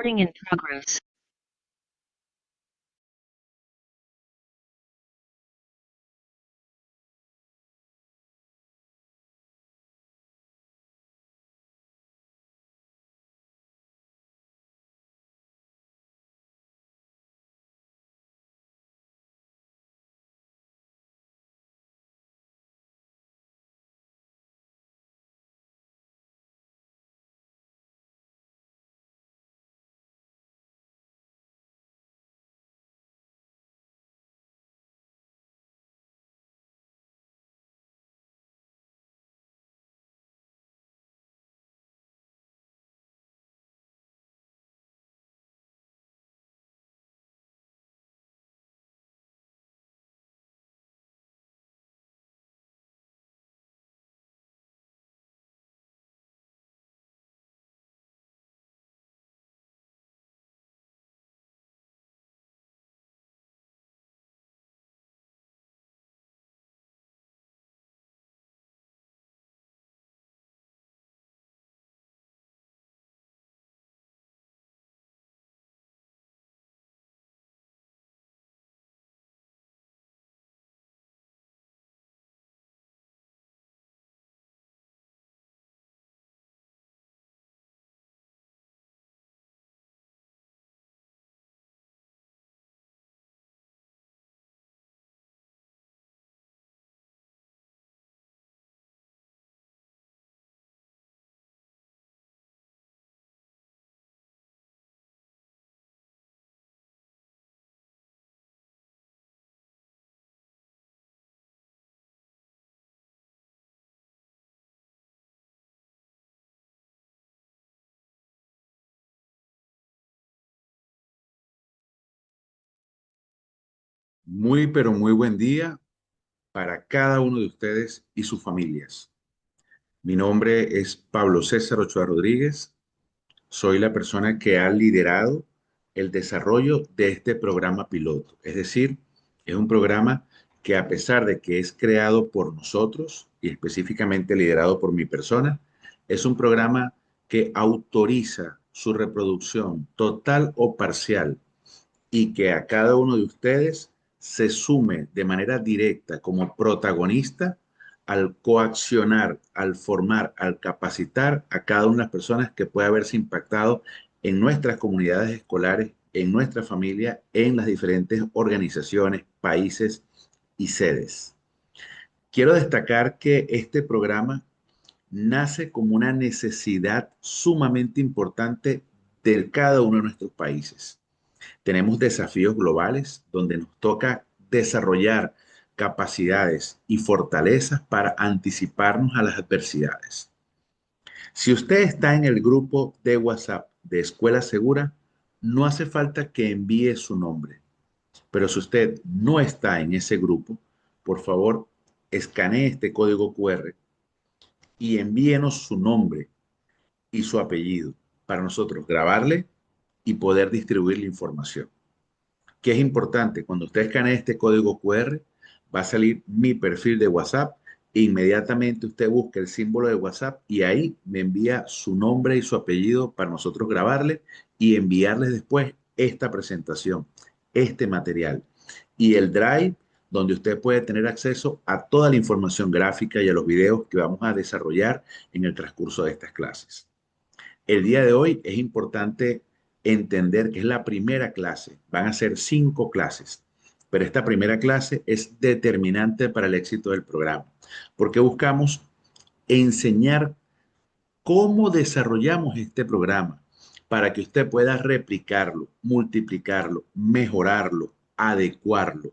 Recording in progress. Muy, pero muy buen día para cada uno de ustedes y sus familias. Mi nombre es Pablo César Ochoa Rodríguez. Soy la persona que ha liderado el desarrollo de este programa piloto. Es decir, es un programa que a pesar de que es creado por nosotros y específicamente liderado por mi persona, es un programa que autoriza su reproducción total o parcial y que a cada uno de ustedes se sume de manera directa como protagonista al coaccionar, al formar, al capacitar a cada una de las personas que pueda haberse impactado en nuestras comunidades escolares, en nuestra familia, en las diferentes organizaciones, países y sedes. Quiero destacar que este programa nace como una necesidad sumamente importante de cada uno de nuestros países. Tenemos desafíos globales donde nos toca desarrollar capacidades y fortalezas para anticiparnos a las adversidades. Si usted está en el grupo de WhatsApp de Escuela Segura, no hace falta que envíe su nombre, pero si usted no está en ese grupo, por favor, escanee este código QR y envíenos su nombre y su apellido para nosotros grabarle y poder distribuir la información. ¿Qué es importante? Cuando usted escanee este código QR, va a salir mi perfil de WhatsApp e inmediatamente usted busca el símbolo de WhatsApp y ahí me envía su nombre y su apellido para nosotros grabarle y enviarles después esta presentación, este material y el Drive donde usted puede tener acceso a toda la información gráfica y a los videos que vamos a desarrollar en el transcurso de estas clases. El día de hoy es importante entender que es la primera clase. Van a ser 5 clases, pero esta primera clase es determinante para el éxito del programa, porque buscamos enseñar cómo desarrollamos este programa para que usted pueda replicarlo, multiplicarlo, mejorarlo, adecuarlo.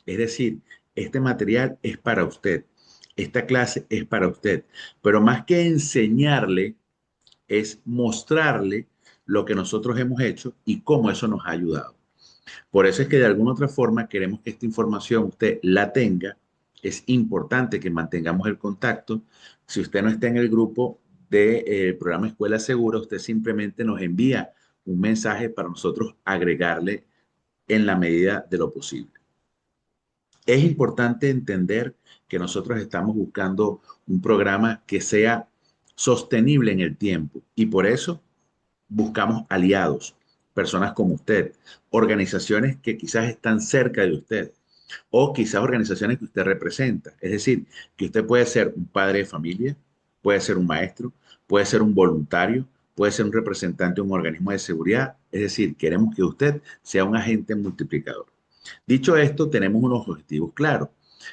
Es decir, este material es para usted, esta clase es para usted, pero más que enseñarle, es mostrarle lo que nosotros hemos hecho y cómo eso nos ha ayudado. Por eso es que de alguna otra forma queremos que esta información usted la tenga. Es importante que mantengamos el contacto. Si usted no está en el grupo del programa Escuela Segura, usted simplemente nos envía un mensaje para nosotros agregarle en la medida de lo posible. Es importante entender que nosotros estamos buscando un programa que sea sostenible en el tiempo y por eso buscamos aliados. personas como usted, organizaciones que quizás están cerca de usted o quizás organizaciones que usted representa. Es decir, que usted puede ser un padre de familia, puede ser un maestro, puede ser un voluntario, puede ser un representante de un organismo de seguridad. Es decir, queremos que usted sea un agente multiplicador. Dicho esto, tenemos unos objetivos claros,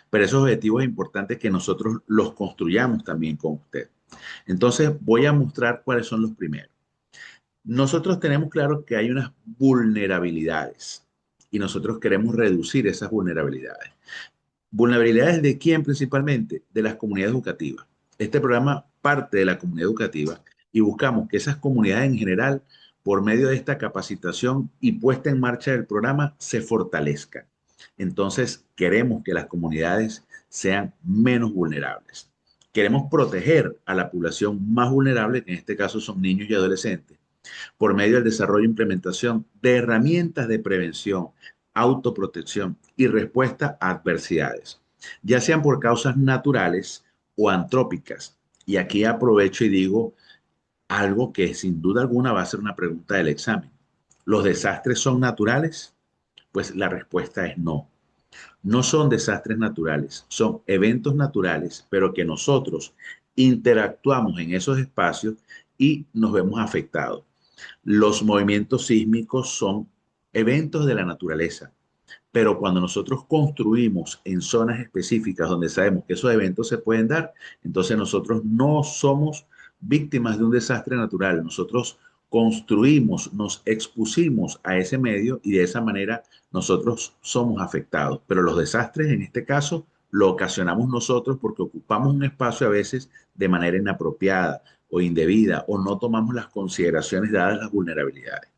pero esos objetivos es importante que nosotros los construyamos también con usted. Entonces, voy a mostrar cuáles son los primeros. Nosotros tenemos claro que hay unas vulnerabilidades y nosotros queremos reducir esas vulnerabilidades. ¿Vulnerabilidades de quién principalmente? De las comunidades educativas. Este programa parte de la comunidad educativa y buscamos que esas comunidades en general, por medio de esta capacitación y puesta en marcha del programa, se fortalezcan. Entonces, queremos que las comunidades sean menos vulnerables. Queremos proteger a la población más vulnerable, que en este caso son niños y adolescentes, por medio del desarrollo e implementación de herramientas de prevención, autoprotección y respuesta a adversidades, ya sean por causas naturales o antrópicas. Y aquí aprovecho y digo algo que sin duda alguna va a ser una pregunta del examen. ¿Los desastres son naturales? Pues la respuesta es no. No son desastres naturales, son eventos naturales, pero que nosotros interactuamos en esos espacios y nos vemos afectados. Los movimientos sísmicos son eventos de la naturaleza, pero cuando nosotros construimos en zonas específicas donde sabemos que esos eventos se pueden dar, entonces nosotros no somos víctimas de un desastre natural. Nosotros construimos, nos expusimos a ese medio y de esa manera nosotros somos afectados. Pero los desastres en este caso lo ocasionamos nosotros porque ocupamos un espacio a veces de manera inapropiada o indebida o no tomamos las consideraciones dadas las vulnerabilidades.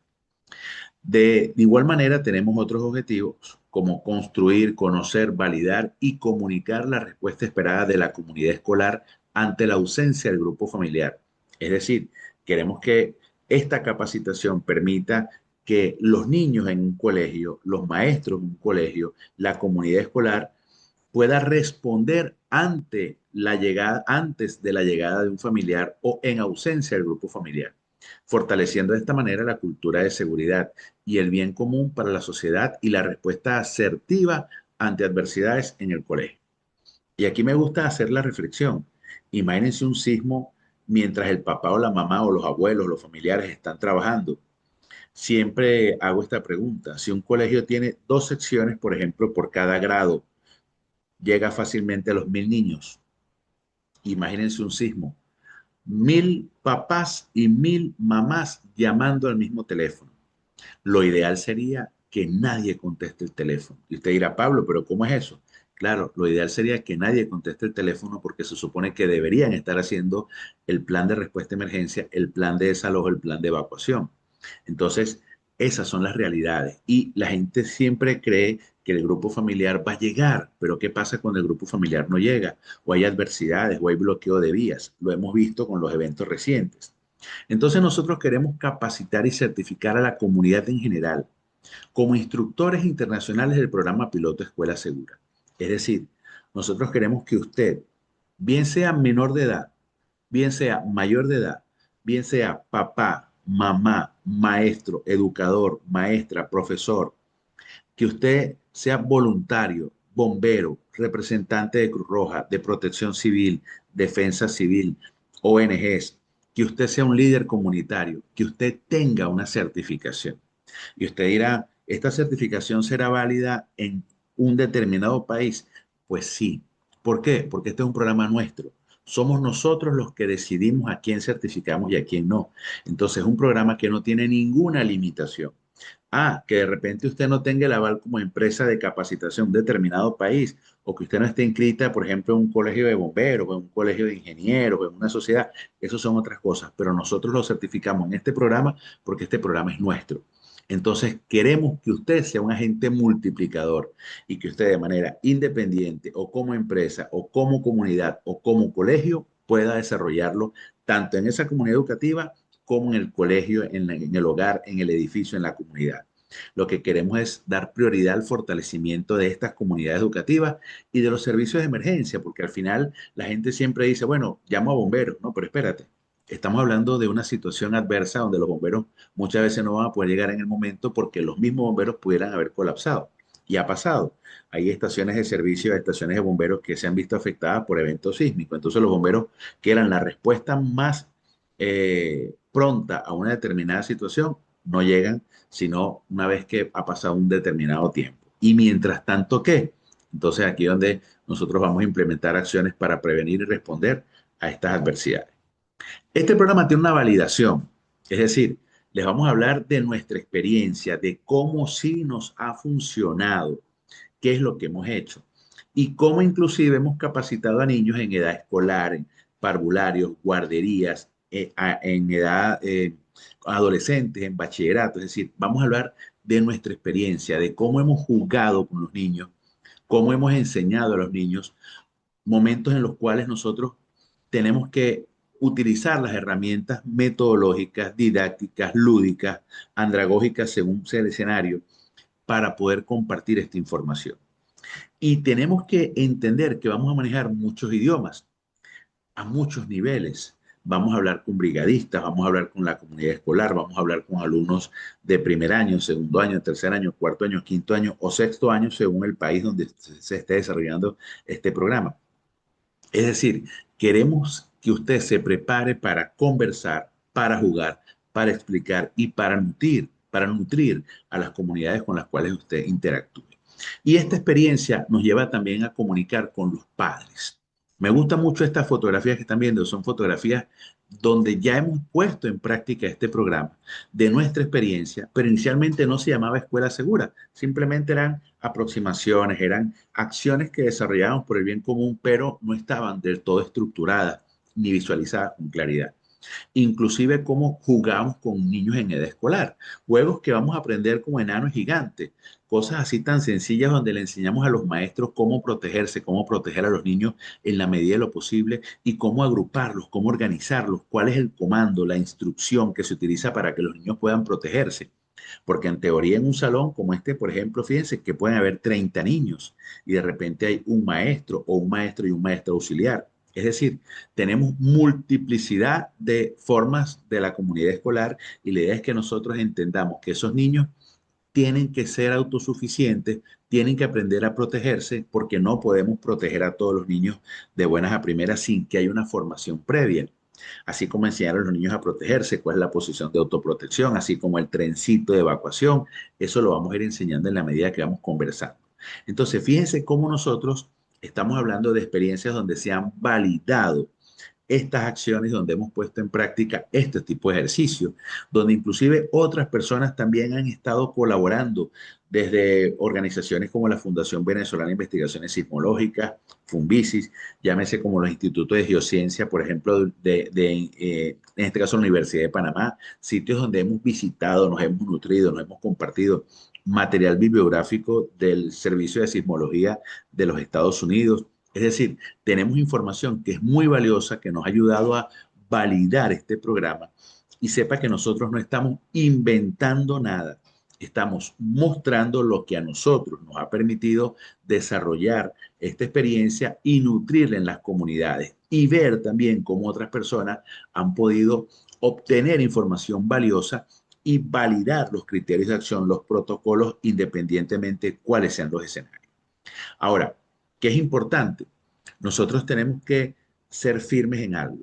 De igual manera, tenemos otros objetivos como construir, conocer, validar y comunicar la respuesta esperada de la comunidad escolar ante la ausencia del grupo familiar. Es decir, queremos que esta capacitación permita que los niños en un colegio, los maestros en un colegio, la comunidad escolar pueda responder ante la llegada, antes de la llegada de un familiar o en ausencia del grupo familiar, fortaleciendo de esta manera la cultura de seguridad y el bien común para la sociedad y la respuesta asertiva ante adversidades en el colegio. Y aquí me gusta hacer la reflexión. Imagínense un sismo mientras el papá o la mamá o los abuelos, los familiares están trabajando. Siempre hago esta pregunta. Si un colegio tiene dos secciones, por ejemplo, por cada grado, llega fácilmente a los 1000 niños. Imagínense un sismo. 1000 papás y 1000 mamás llamando al mismo teléfono. Lo ideal sería que nadie conteste el teléfono. Y usted dirá, Pablo, pero ¿cómo es eso? Claro, lo ideal sería que nadie conteste el teléfono porque se supone que deberían estar haciendo el plan de respuesta a emergencia, el plan de desalojo, el plan de evacuación. Entonces, esas son las realidades. Y la gente siempre cree que el grupo familiar va a llegar, pero ¿qué pasa cuando el grupo familiar no llega? O hay adversidades, o hay bloqueo de vías. Lo hemos visto con los eventos recientes. Entonces nosotros queremos capacitar y certificar a la comunidad en general como instructores internacionales del programa Piloto Escuela Segura. Es decir, nosotros queremos que usted, bien sea menor de edad, bien sea mayor de edad, bien sea papá, mamá, maestro, educador, maestra, profesor, que usted sea voluntario, bombero, representante de Cruz Roja, de Protección Civil, Defensa Civil, ONGs, que usted sea un líder comunitario, que usted tenga una certificación. Y usted dirá, ¿esta certificación será válida en un determinado país? Pues sí. ¿Por qué? Porque este es un programa nuestro. Somos nosotros los que decidimos a quién certificamos y a quién no. Entonces es un programa que no tiene ninguna limitación. Ah, que de repente usted no tenga el aval como empresa de capacitación de un determinado país, o que usted no esté inscrita, por ejemplo, en un colegio de bomberos, o en un colegio de ingenieros, o en una sociedad, eso son otras cosas, pero nosotros lo certificamos en este programa porque este programa es nuestro. Entonces, queremos que usted sea un agente multiplicador y que usted de manera independiente o como empresa o como comunidad o como colegio pueda desarrollarlo tanto en esa comunidad educativa como en el colegio, en el hogar, en el edificio, en la comunidad. Lo que queremos es dar prioridad al fortalecimiento de estas comunidades educativas y de los servicios de emergencia, porque al final la gente siempre dice, bueno, llamo a bomberos, no, pero espérate, Estamos hablando de una situación adversa donde los bomberos muchas veces no van a poder llegar en el momento porque los mismos bomberos pudieran haber colapsado. Y ha pasado. Hay estaciones de servicio, estaciones de bomberos que se han visto afectadas por eventos sísmicos. Entonces los bomberos, que eran la respuesta más pronta a una determinada situación, no llegan sino una vez que ha pasado un determinado tiempo. Y mientras tanto, ¿qué? Entonces aquí es donde nosotros vamos a implementar acciones para prevenir y responder a estas adversidades. Este programa tiene una validación, es decir, les vamos a hablar de nuestra experiencia, de cómo sí nos ha funcionado, qué es lo que hemos hecho y cómo inclusive hemos capacitado a niños en edad escolar, en parvularios, guarderías, en edad adolescentes, en bachillerato. Es decir, vamos a hablar de nuestra experiencia, de cómo hemos jugado con los niños, cómo hemos enseñado a los niños, momentos en los cuales nosotros tenemos que utilizar las herramientas metodológicas, didácticas, lúdicas, andragógicas, según sea el escenario, para poder compartir esta información. Y tenemos que entender que vamos a manejar muchos idiomas a muchos niveles. Vamos a hablar con brigadistas, vamos a hablar con la comunidad escolar, vamos a hablar con alumnos de primer año, segundo año, tercer año, cuarto año, quinto año o sexto año, según el país donde se esté desarrollando este programa. Es decir, queremos que usted se prepare para conversar, para jugar, para explicar y para nutrir a las comunidades con las cuales usted interactúe. Y esta experiencia nos lleva también a comunicar con los padres. Me gustan mucho estas fotografías que están viendo, son fotografías donde ya hemos puesto en práctica este programa de nuestra experiencia, pero inicialmente no se llamaba Escuela Segura, simplemente eran aproximaciones, eran acciones que desarrollábamos por el bien común, pero no estaban del todo estructuradas ni visualizadas con claridad. Inclusive cómo jugamos con niños en edad escolar, juegos que vamos a aprender como enanos gigantes, cosas así tan sencillas donde le enseñamos a los maestros cómo protegerse, cómo proteger a los niños en la medida de lo posible y cómo agruparlos, cómo organizarlos, cuál es el comando, la instrucción que se utiliza para que los niños puedan protegerse. Porque en teoría en un salón como este, por ejemplo, fíjense que pueden haber 30 niños y de repente hay un maestro o un maestro y un maestro auxiliar. Es decir, tenemos multiplicidad de formas de la comunidad escolar y la idea es que nosotros entendamos que esos niños tienen que ser autosuficientes, tienen que aprender a protegerse porque no podemos proteger a todos los niños de buenas a primeras sin que haya una formación previa. Así como enseñar a los niños a protegerse, cuál es la posición de autoprotección, así como el trencito de evacuación, eso lo vamos a ir enseñando en la medida que vamos conversando. Entonces, fíjense cómo nosotros estamos hablando de experiencias donde se han validado estas acciones, donde hemos puesto en práctica este tipo de ejercicio, donde inclusive otras personas también han estado colaborando desde organizaciones como la Fundación Venezolana de Investigaciones Sismológicas, Funvisis, llámese como los institutos de geociencia, por ejemplo, en este caso la Universidad de Panamá, sitios donde hemos visitado, nos hemos nutrido, nos hemos compartido material bibliográfico del Servicio de Sismología de los Estados Unidos. Es decir, tenemos información que es muy valiosa, que nos ha ayudado a validar este programa y sepa que nosotros no estamos inventando nada, estamos mostrando lo que a nosotros nos ha permitido desarrollar esta experiencia y nutrirla en las comunidades y ver también cómo otras personas han podido obtener información valiosa y validar los criterios de acción, los protocolos, independientemente cuáles sean los escenarios. Ahora, ¿qué es importante? Nosotros tenemos que ser firmes en algo.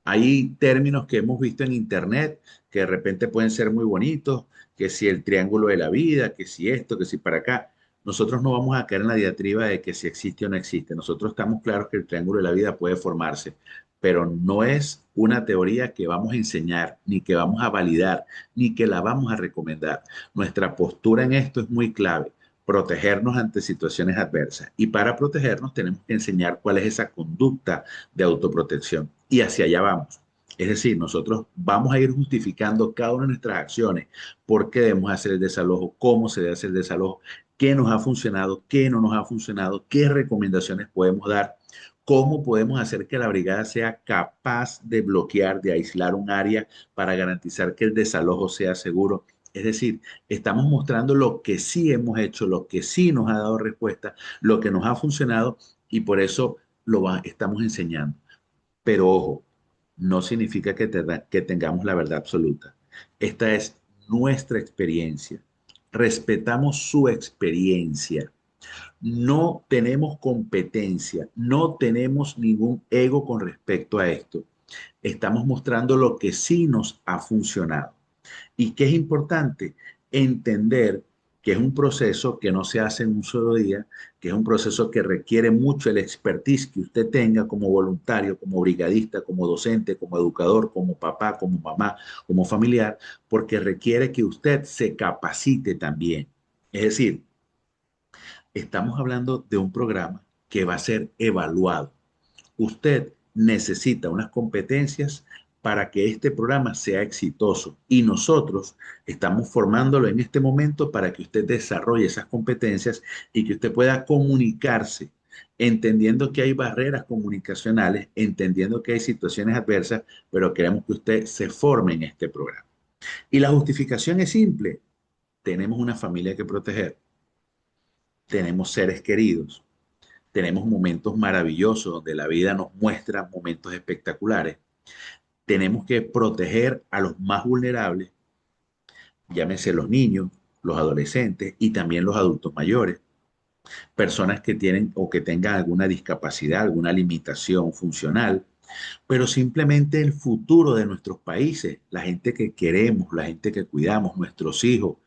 Hay términos que hemos visto en internet que de repente pueden ser muy bonitos, que si el triángulo de la vida, que si esto, que si para acá. Nosotros no vamos a caer en la diatriba de que si existe o no existe. Nosotros estamos claros que el triángulo de la vida puede formarse, pero no es una teoría que vamos a enseñar, ni que vamos a validar, ni que la vamos a recomendar. Nuestra postura en esto es muy clave, protegernos ante situaciones adversas. Y para protegernos tenemos que enseñar cuál es esa conducta de autoprotección. Y hacia allá vamos. Es decir, nosotros vamos a ir justificando cada una de nuestras acciones, por qué debemos hacer el desalojo, cómo se debe hacer el desalojo, qué nos ha funcionado, qué no nos ha funcionado, qué recomendaciones podemos dar, cómo podemos hacer que la brigada sea capaz de bloquear, de aislar un área para garantizar que el desalojo sea seguro. Es decir, estamos mostrando lo que sí hemos hecho, lo que sí nos ha dado respuesta, lo que nos ha funcionado y por eso estamos enseñando. Pero ojo, no significa que tengamos la verdad absoluta. Esta es nuestra experiencia. Respetamos su experiencia. No tenemos competencia, no tenemos ningún ego con respecto a esto. Estamos mostrando lo que sí nos ha funcionado. Y que es importante entender que es un proceso que no se hace en un solo día, que es un proceso que requiere mucho el expertise que usted tenga como voluntario, como brigadista, como docente, como educador, como papá, como mamá, como familiar, porque requiere que usted se capacite también. Es decir, estamos hablando de un programa que va a ser evaluado. Usted necesita unas competencias para que este programa sea exitoso y nosotros estamos formándolo en este momento para que usted desarrolle esas competencias y que usted pueda comunicarse, entendiendo que hay barreras comunicacionales, entendiendo que hay situaciones adversas, pero queremos que usted se forme en este programa. Y la justificación es simple. Tenemos una familia que proteger, tenemos seres queridos, tenemos momentos maravillosos donde la vida nos muestra momentos espectaculares. Tenemos que proteger a los más vulnerables, llámese los niños, los adolescentes y también los adultos mayores, personas que tienen o que tengan alguna discapacidad, alguna limitación funcional, pero simplemente el futuro de nuestros países, la gente que queremos, la gente que cuidamos, nuestros hijos,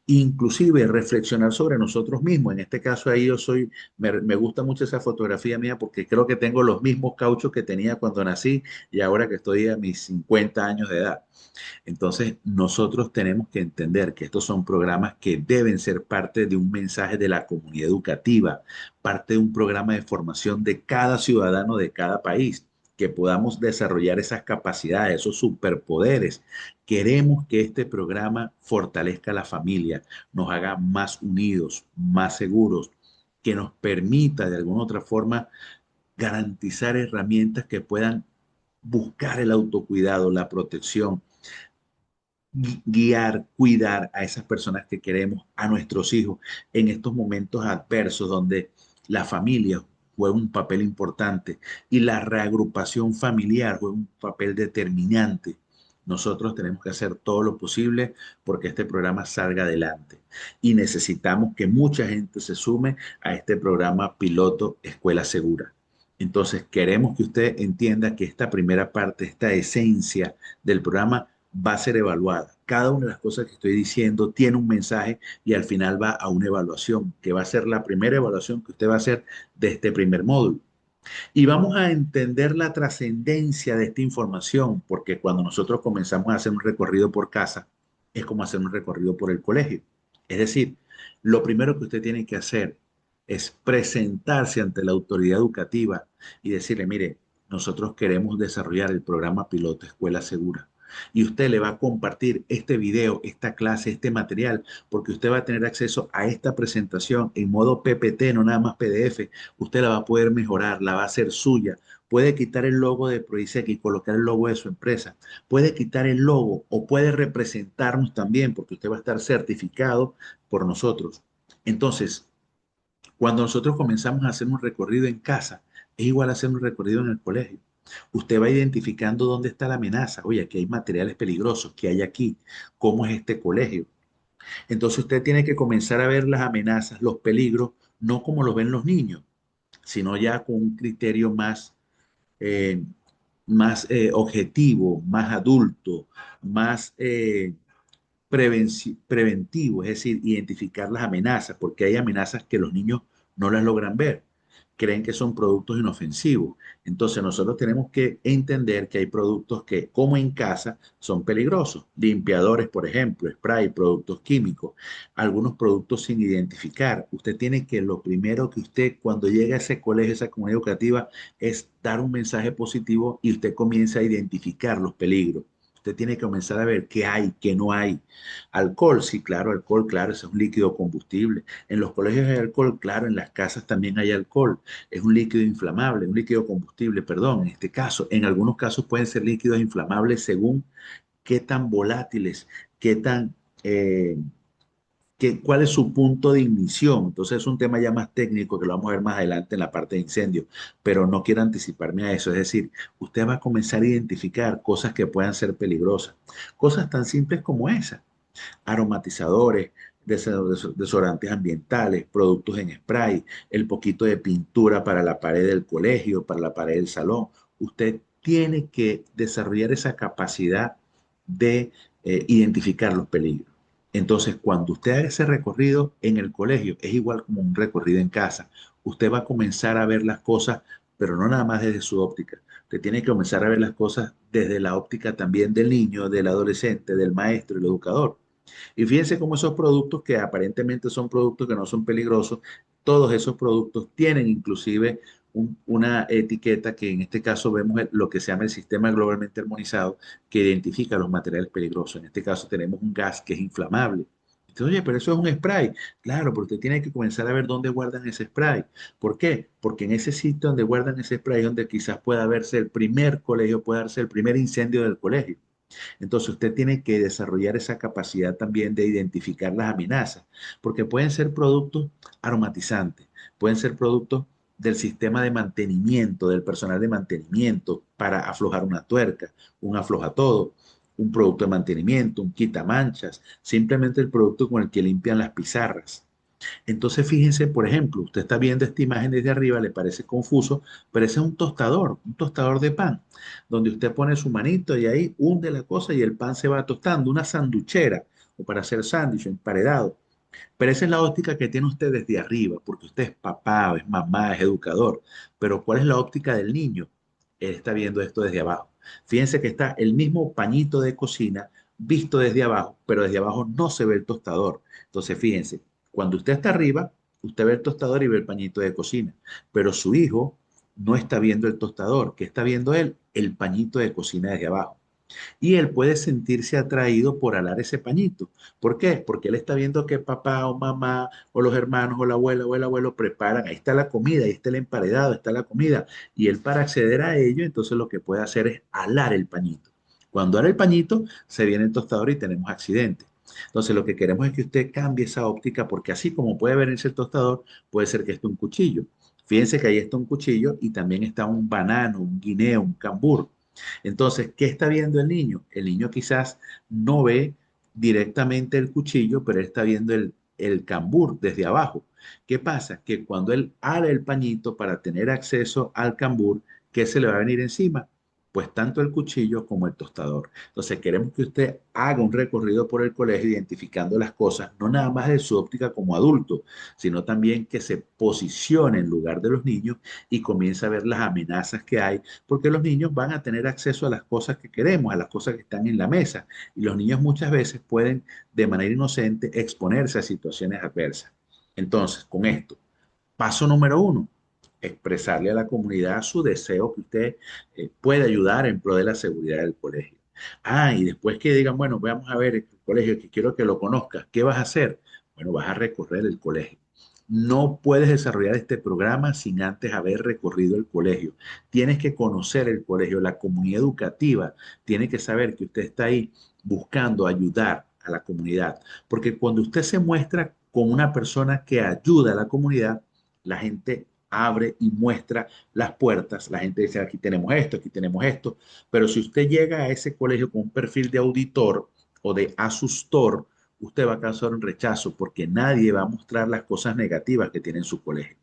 inclusive reflexionar sobre nosotros mismos. En este caso ahí yo soy, me gusta mucho esa fotografía mía porque creo que tengo los mismos cauchos que tenía cuando nací y ahora que estoy a mis 50 años de edad. Entonces, nosotros tenemos que entender que estos son programas que deben ser parte de un mensaje de la comunidad educativa, parte de un programa de formación de cada ciudadano de cada país, que podamos desarrollar esas capacidades, esos superpoderes. Queremos que este programa fortalezca a la familia, nos haga más unidos, más seguros, que nos permita de alguna otra forma garantizar herramientas que puedan buscar el autocuidado, la protección, guiar, cuidar a esas personas que queremos, a nuestros hijos, en estos momentos adversos donde la familia juega un papel importante y la reagrupación familiar juega un papel determinante. Nosotros tenemos que hacer todo lo posible porque este programa salga adelante y necesitamos que mucha gente se sume a este programa piloto Escuela Segura. Entonces, queremos que usted entienda que esta primera parte, esta esencia del programa va a ser evaluada. Cada una de las cosas que estoy diciendo tiene un mensaje y al final va a una evaluación, que va a ser la primera evaluación que usted va a hacer de este primer módulo. Y vamos a entender la trascendencia de esta información, porque cuando nosotros comenzamos a hacer un recorrido por casa, es como hacer un recorrido por el colegio. Es decir, lo primero que usted tiene que hacer es presentarse ante la autoridad educativa y decirle, mire, nosotros queremos desarrollar el programa Piloto Escuela Segura. Y usted le va a compartir este video, esta clase, este material, porque usted va a tener acceso a esta presentación en modo PPT, no nada más PDF. Usted la va a poder mejorar, la va a hacer suya. Puede quitar el logo de Proisec y colocar el logo de su empresa. Puede quitar el logo o puede representarnos también, porque usted va a estar certificado por nosotros. Entonces, cuando nosotros comenzamos a hacer un recorrido en casa, es igual a hacer un recorrido en el colegio. Usted va identificando dónde está la amenaza. Oye, aquí hay materiales peligrosos, ¿qué hay aquí? ¿Cómo es este colegio? Entonces usted tiene que comenzar a ver las amenazas, los peligros, no como los ven los niños, sino ya con un criterio eh, más objetivo, más adulto, más preventivo, es decir, identificar las amenazas, porque hay amenazas que los niños no las logran ver, creen que son productos inofensivos. Entonces nosotros tenemos que entender que hay productos que, como en casa, son peligrosos. Limpiadores, por ejemplo, spray, productos químicos, algunos productos sin identificar. Usted tiene que, lo primero que usted, cuando llega a ese colegio, a esa comunidad educativa, es dar un mensaje positivo y usted comienza a identificar los peligros. Usted tiene que comenzar a ver qué hay, qué no hay. Alcohol, sí, claro, alcohol, claro, ese es un líquido combustible. En los colegios hay alcohol, claro, en las casas también hay alcohol. Es un líquido inflamable, un líquido combustible, perdón, en este caso. En algunos casos pueden ser líquidos inflamables según qué tan volátiles, qué tan ¿Cuál es su punto de ignición? Entonces es un tema ya más técnico que lo vamos a ver más adelante en la parte de incendio, pero no quiero anticiparme a eso. Es decir, usted va a comenzar a identificar cosas que puedan ser peligrosas, cosas tan simples como esas: aromatizadores, desodorantes ambientales, productos en spray, el poquito de pintura para la pared del colegio, para la pared del salón. Usted tiene que desarrollar esa capacidad de identificar los peligros. Entonces, cuando usted haga ese recorrido en el colegio, es igual como un recorrido en casa. Usted va a comenzar a ver las cosas, pero no nada más desde su óptica. Usted tiene que comenzar a ver las cosas desde la óptica también del niño, del adolescente, del maestro, el educador. Y fíjense cómo esos productos que aparentemente son productos que no son peligrosos, todos esos productos tienen inclusive una etiqueta que en este caso vemos lo que se llama el sistema globalmente armonizado, que identifica los materiales peligrosos. En este caso tenemos un gas que es inflamable. Entonces, oye, pero eso es un spray. Claro, pero usted tiene que comenzar a ver dónde guardan ese spray. ¿Por qué? Porque en ese sitio donde guardan ese spray es donde quizás pueda verse el primer colegio, puede darse el primer incendio del colegio. Entonces usted tiene que desarrollar esa capacidad también de identificar las amenazas, porque pueden ser productos aromatizantes, pueden ser productos del sistema de mantenimiento, del personal de mantenimiento para aflojar una tuerca, un aflojatodo, un producto de mantenimiento, un quitamanchas, simplemente el producto con el que limpian las pizarras. Entonces, fíjense, por ejemplo, usted está viendo esta imagen desde arriba, le parece confuso, pero ese es un tostador de pan, donde usted pone su manito y ahí hunde la cosa y el pan se va tostando, una sanduchera o para hacer sándwich emparedado. Pero esa es la óptica que tiene usted desde arriba, porque usted es papá, es mamá, es educador. Pero ¿cuál es la óptica del niño? Él está viendo esto desde abajo. Fíjense que está el mismo pañito de cocina visto desde abajo, pero desde abajo no se ve el tostador. Entonces, fíjense, cuando usted está arriba, usted ve el tostador y ve el pañito de cocina, pero su hijo no está viendo el tostador. ¿Qué está viendo él? El pañito de cocina desde abajo. Y él puede sentirse atraído por alar ese pañito. ¿Por qué? Porque él está viendo que papá o mamá o los hermanos o la abuela o el abuelo preparan, ahí está la comida, ahí está el emparedado, está la comida. Y él para acceder a ello, entonces lo que puede hacer es alar el pañito. Cuando ala el pañito, se viene el tostador y tenemos accidente. Entonces lo que queremos es que usted cambie esa óptica porque así como puede verse el tostador, puede ser que esté un cuchillo. Fíjense que ahí está un cuchillo y también está un banano, un guineo, un cambur. Entonces, ¿qué está viendo el niño? El niño quizás no ve directamente el cuchillo, pero él está viendo el cambur desde abajo. ¿Qué pasa? Que cuando él ala el pañito para tener acceso al cambur, ¿qué se le va a venir encima? Pues tanto el cuchillo como el tostador. Entonces, queremos que usted haga un recorrido por el colegio identificando las cosas, no nada más de su óptica como adulto, sino también que se posicione en lugar de los niños y comience a ver las amenazas que hay porque los niños van a tener acceso a las cosas que queremos, a las cosas que están en la mesa. Y los niños muchas veces pueden, de manera inocente, exponerse a situaciones adversas. Entonces, con esto, paso número uno, expresarle a la comunidad su deseo que usted puede ayudar en pro de la seguridad del colegio. Ah, y después que digan, bueno, vamos a ver el colegio, que quiero que lo conozcas, ¿qué vas a hacer? Bueno, vas a recorrer el colegio. No puedes desarrollar este programa sin antes haber recorrido el colegio. Tienes que conocer el colegio, la comunidad educativa. Tiene que saber que usted está ahí buscando ayudar a la comunidad. Porque cuando usted se muestra con una persona que ayuda a la comunidad, la gente abre y muestra las puertas. La gente dice, aquí tenemos esto. Pero si usted llega a ese colegio con un perfil de auditor o de asustor, usted va a causar un rechazo porque nadie va a mostrar las cosas negativas que tiene en su colegio.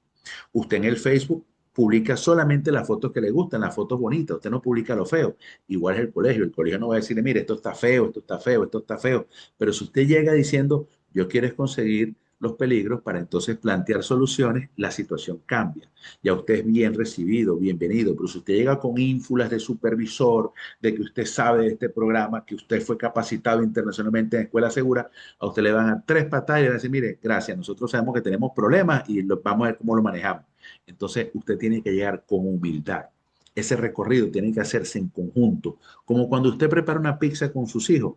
Usted en el Facebook publica solamente las fotos que le gustan, las fotos bonitas, usted no publica lo feo. Igual es el colegio no va a decirle, mire, esto está feo, esto está feo, esto está feo. Pero si usted llega diciendo, yo quiero conseguir los peligros para entonces plantear soluciones, la situación cambia. Ya usted es bien recibido, bienvenido, pero si usted llega con ínfulas de supervisor, de que usted sabe de este programa, que usted fue capacitado internacionalmente en Escuela Segura, a usted le van a dar tres patadas y le van a decir, mire, gracias, nosotros sabemos que tenemos problemas y vamos a ver cómo lo manejamos. Entonces, usted tiene que llegar con humildad. Ese recorrido tiene que hacerse en conjunto, como cuando usted prepara una pizza con sus hijos.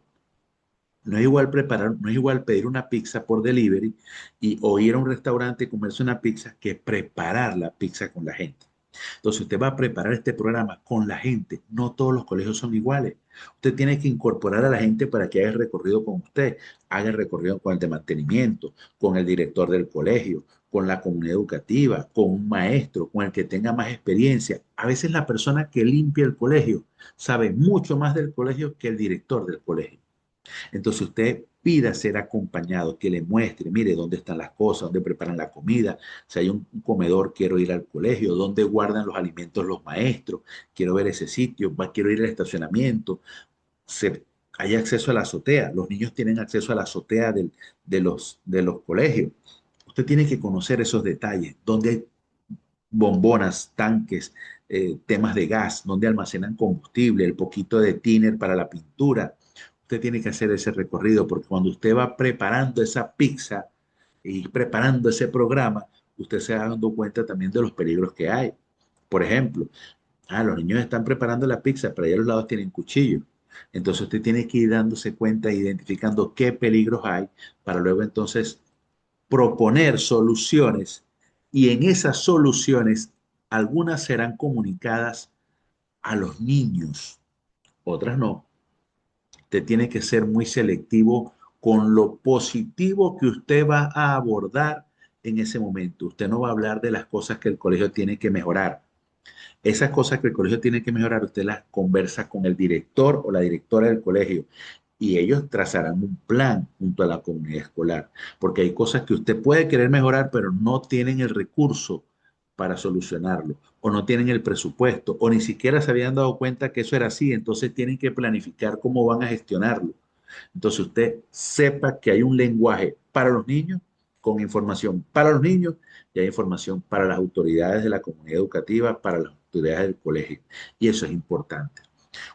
No es igual preparar, no es igual pedir una pizza por delivery o ir a un restaurante y comerse una pizza que preparar la pizza con la gente. Entonces usted va a preparar este programa con la gente. No todos los colegios son iguales. Usted tiene que incorporar a la gente para que haga el recorrido con usted, haga el recorrido con el de mantenimiento, con el director del colegio, con la comunidad educativa, con un maestro, con el que tenga más experiencia. A veces la persona que limpia el colegio sabe mucho más del colegio que el director del colegio. Entonces usted pida ser acompañado, que le muestre, mire dónde están las cosas, dónde preparan la comida, si hay un comedor, quiero ir al colegio, dónde guardan los alimentos los maestros, quiero ver ese sitio, quiero ir al estacionamiento, se, hay acceso a la azotea, los niños tienen acceso a la azotea de los colegios. Usted tiene que conocer esos detalles, dónde hay bombonas, tanques, temas de gas, donde almacenan combustible, el poquito de thinner para la pintura. Usted tiene que hacer ese recorrido porque cuando usted va preparando esa pizza y preparando ese programa, usted se va dando cuenta también de los peligros que hay. Por ejemplo, los niños están preparando la pizza, pero allá a los lados tienen cuchillos. Entonces usted tiene que ir dándose cuenta, identificando qué peligros hay, para luego entonces proponer soluciones y en esas soluciones algunas serán comunicadas a los niños, otras no. Usted tiene que ser muy selectivo con lo positivo que usted va a abordar en ese momento. Usted no va a hablar de las cosas que el colegio tiene que mejorar. Esas cosas que el colegio tiene que mejorar, usted las conversa con el director o la directora del colegio y ellos trazarán un plan junto a la comunidad escolar, porque hay cosas que usted puede querer mejorar, pero no tienen el recurso para solucionarlo, o no tienen el presupuesto, o ni siquiera se habían dado cuenta que eso era así, entonces tienen que planificar cómo van a gestionarlo. Entonces usted sepa que hay un lenguaje para los niños, con información para los niños, y hay información para las autoridades de la comunidad educativa, para las autoridades del colegio. Y eso es importante.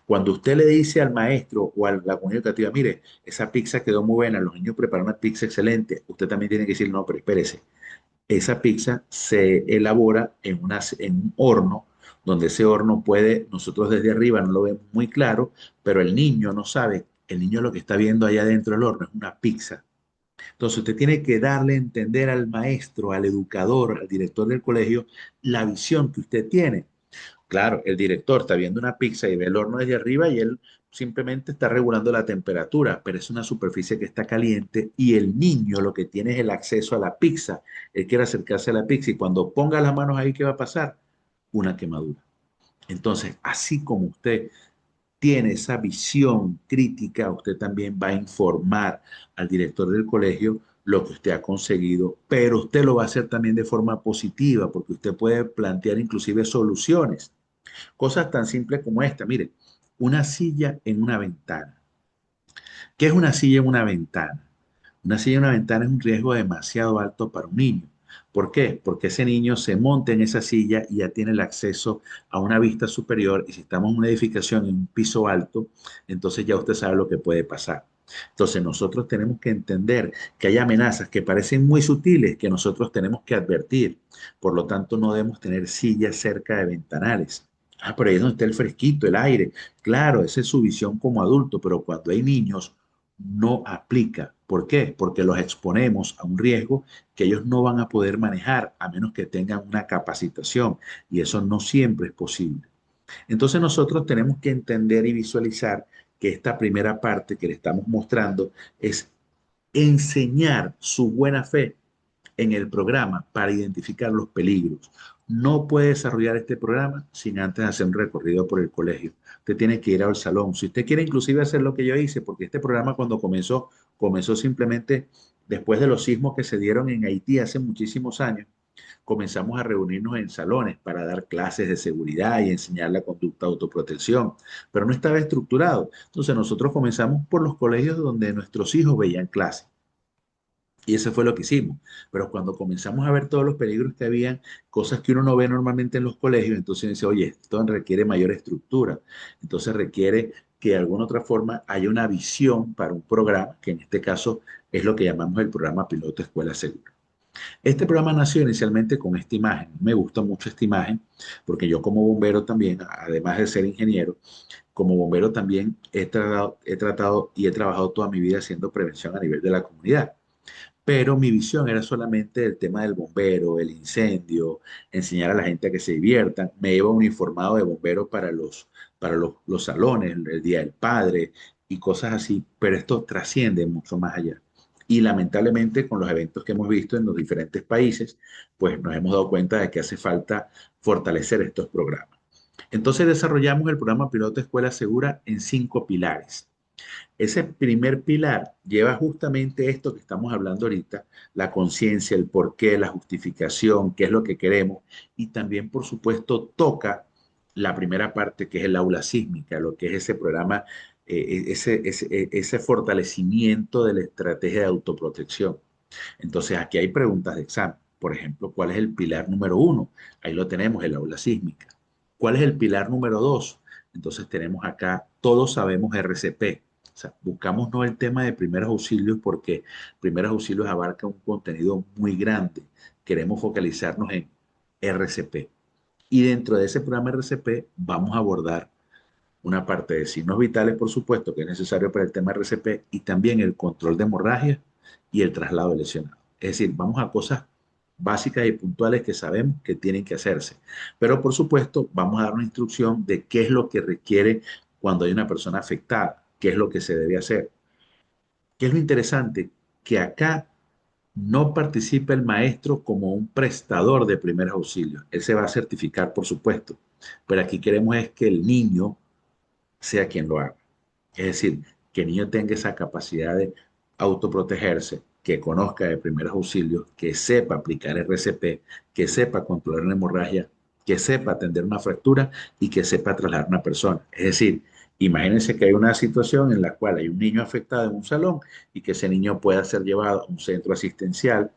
Cuando usted le dice al maestro o a la comunidad educativa, mire, esa pizza quedó muy buena, los niños prepararon una pizza excelente, usted también tiene que decir, no, pero espérese, esa pizza se elabora en un horno, donde ese horno puede, nosotros desde arriba no lo vemos muy claro, pero el niño no sabe, el niño lo que está viendo allá dentro del horno es una pizza. Entonces usted tiene que darle a entender al maestro, al educador, al director del colegio, la visión que usted tiene. Claro, el director está viendo una pizza y ve el horno desde arriba y él simplemente está regulando la temperatura, pero es una superficie que está caliente y el niño lo que tiene es el acceso a la pizza. Él quiere acercarse a la pizza y cuando ponga las manos ahí, ¿qué va a pasar? Una quemadura. Entonces, así como usted tiene esa visión crítica, usted también va a informar al director del colegio lo que usted ha conseguido, pero usted lo va a hacer también de forma positiva, porque usted puede plantear inclusive soluciones. Cosas tan simples como esta, mire, una silla en una ventana. ¿Qué es una silla en una ventana? Una silla en una ventana es un riesgo demasiado alto para un niño. ¿Por qué? Porque ese niño se monta en esa silla y ya tiene el acceso a una vista superior y si estamos en una edificación en un piso alto, entonces ya usted sabe lo que puede pasar. Entonces nosotros tenemos que entender que hay amenazas que parecen muy sutiles que nosotros tenemos que advertir. Por lo tanto, no debemos tener sillas cerca de ventanales. Pero ahí es donde está el fresquito, el aire. Claro, esa es su visión como adulto, pero cuando hay niños no aplica. ¿Por qué? Porque los exponemos a un riesgo que ellos no van a poder manejar a menos que tengan una capacitación y eso no siempre es posible. Entonces nosotros tenemos que entender y visualizar que esta primera parte que le estamos mostrando es enseñar su buena fe en el programa para identificar los peligros. No puede desarrollar este programa sin antes hacer un recorrido por el colegio. Usted tiene que ir al salón. Si usted quiere inclusive hacer lo que yo hice, porque este programa cuando comenzó simplemente después de los sismos que se dieron en Haití hace muchísimos años, comenzamos a reunirnos en salones para dar clases de seguridad y enseñar la conducta de autoprotección, pero no estaba estructurado. Entonces nosotros comenzamos por los colegios donde nuestros hijos veían clases. Y eso fue lo que hicimos. Pero cuando comenzamos a ver todos los peligros que habían, cosas que uno no ve normalmente en los colegios, entonces dice, oye, esto requiere mayor estructura. Entonces requiere que de alguna otra forma haya una visión para un programa, que en este caso es lo que llamamos el programa Piloto Escuela Segura. Este programa nació inicialmente con esta imagen. Me gusta mucho esta imagen porque yo como bombero también, además de ser ingeniero, como bombero también he tratado y he trabajado toda mi vida haciendo prevención a nivel de la comunidad. Pero mi visión era solamente el tema del bombero, el incendio, enseñar a la gente a que se diviertan. Me iba uniformado de bombero para los salones, el Día del Padre y cosas así, pero esto trasciende mucho más allá. Y lamentablemente con los eventos que hemos visto en los diferentes países, pues nos hemos dado cuenta de que hace falta fortalecer estos programas. Entonces desarrollamos el programa Piloto Escuela Segura en 5 pilares. Ese primer pilar lleva justamente esto que estamos hablando ahorita, la conciencia, el porqué, la justificación, qué es lo que queremos, y también, por supuesto, toca la primera parte, que es el aula sísmica, lo que es ese programa, ese fortalecimiento de la estrategia de autoprotección. Entonces, aquí hay preguntas de examen. Por ejemplo, ¿cuál es el pilar número 1? Ahí lo tenemos, el aula sísmica. ¿Cuál es el pilar número 2? Entonces tenemos acá, todos sabemos RCP. O sea, buscamos no el tema de primeros auxilios porque primeros auxilios abarca un contenido muy grande. Queremos focalizarnos en RCP. Y dentro de ese programa RCP vamos a abordar una parte de signos vitales, por supuesto, que es necesario para el tema RCP, y también el control de hemorragia y el traslado de lesionado. Es decir, vamos a cosas básicas y puntuales que sabemos que tienen que hacerse. Pero, por supuesto, vamos a dar una instrucción de qué es lo que requiere cuando hay una persona afectada, qué es lo que se debe hacer. ¿Qué es lo interesante? Que acá no participa el maestro como un prestador de primeros auxilios. Él se va a certificar, por supuesto, pero aquí queremos es que el niño sea quien lo haga. Es decir, que el niño tenga esa capacidad de autoprotegerse, que conozca de primeros auxilios, que sepa aplicar RCP, que sepa controlar una hemorragia, que sepa atender una fractura y que sepa trasladar a una persona. Es decir, imagínense que hay una situación en la cual hay un niño afectado en un salón y que ese niño pueda ser llevado a un centro asistencial,